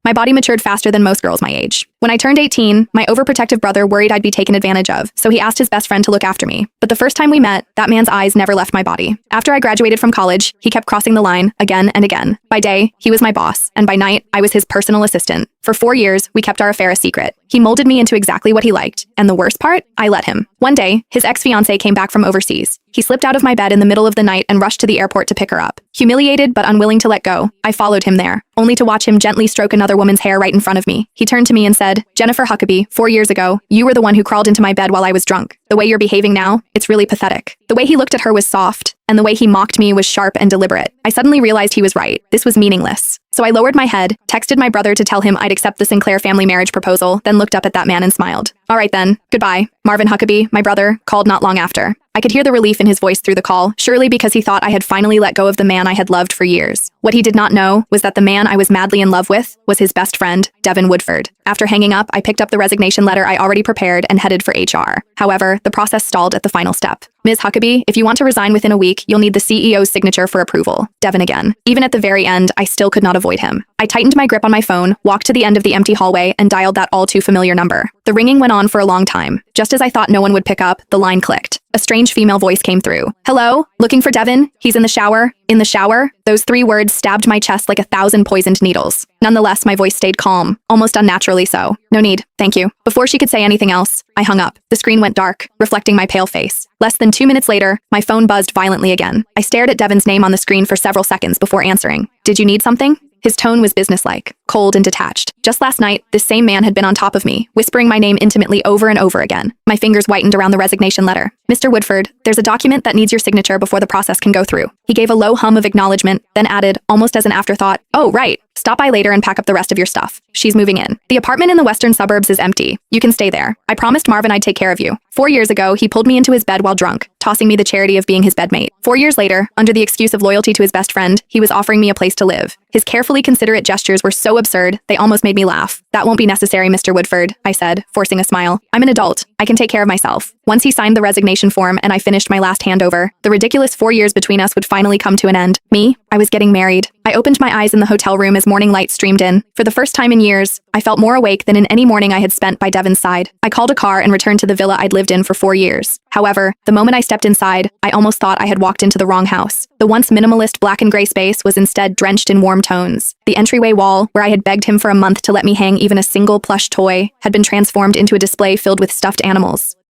My body matured faster than most girls my age. When I turned 18, my overprotective brother worried I'd be taken advantage of, so he asked his best friend to look after me. But the first time we met, that man's eyes never left my body. After I graduated from college, he kept crossing the line again and again. By day, he was my boss, and by night, I was his personal assistant. For 4 years, we kept our affair a secret. He molded me into exactly what he liked, and the worst part, I let him. One day, his ex-fiancée came back from overseas. He slipped out of my bed in the middle of the night and rushed to the airport to pick her up. Humiliated but unwilling to let go, I followed him there, only to watch him gently stroke another woman's hair right in front of me. He turned to me and said, "Jennifer Huckabee, 4 years ago, you were the one who crawled into my bed while I was drunk. The way you're behaving now, it's really pathetic." The way he looked at her was soft, and the way he mocked me was sharp and deliberate. I suddenly realized he was right. This was meaningless. So I lowered my head, texted my brother to tell him I'd accept the Sinclair family marriage proposal, then looked up at that man and smiled. "All right then, goodbye." Marvin Huckabee, my brother, called not long after. I could hear the relief in his voice through the call, surely because he thought I had finally let go of the man I had loved for years. What he did not know was that the man I was madly in love with was his best friend, Devin Woodford. After hanging up, I picked up the resignation letter I already prepared and headed for HR. However, the process stalled at the final step. "Ms. Huckabee, if you want to resign within a week, you'll need the CEO's signature for approval." Devin again. Even at the very end, I still could not avoid him. I tightened my grip on my phone, walked to the end of the empty hallway, and dialed that all-too-familiar number. The ringing went on for a long time. Just as I thought no one would pick up, the line clicked. A strange female voice came through. "Hello? Looking for Devin? He's in the shower." In the shower? Those 3 words stabbed my chest like 1,000 poisoned needles. Nonetheless, my voice stayed calm, almost unnaturally so. "No need, thank you." Before she could say anything else, I hung up. The screen went dark, reflecting my pale face. Less than 2 minutes later, my phone buzzed violently again. I stared at Devin's name on the screen for several seconds before answering. "Did you need something?" His tone was businesslike, cold and detached. Just last night, this same man had been on top of me, whispering my name intimately over and over again. My fingers whitened around the resignation letter. "Mr. Woodford, there's a document that needs your signature before the process can go through." He gave a low hum of acknowledgement, then added, almost as an afterthought, "Oh, right. Stop by later and pack up the rest of your stuff. She's moving in. The apartment in the western suburbs is empty. You can stay there. I promised Marvin I'd take care of you." 4 years ago, he pulled me into his bed while drunk, tossing me the charity of being his bedmate. 4 years later, under the excuse of loyalty to his best friend, he was offering me a place to live. His carefully considerate gestures were so absurd, they almost made me laugh. "That won't be necessary, Mr. Woodford," I said, forcing a smile. "I'm an adult. I can take care of myself." Once he signed the resignation form and I finished my last handover, the ridiculous 4 years between us would finally come to an end. Me? I was getting married. I opened my eyes in the hotel room as morning light streamed in. For the first time in years, I felt more awake than in any morning I had spent by Devin's side. I called a car and returned to the villa I'd lived in for 4 years. However, the moment I stepped inside, I almost thought I had walked into the wrong house. The once minimalist black and gray space was instead drenched in warm tones. The entryway wall, where I had begged him for a month to let me hang even a single plush toy, had been transformed into a display filled with stuffed animals.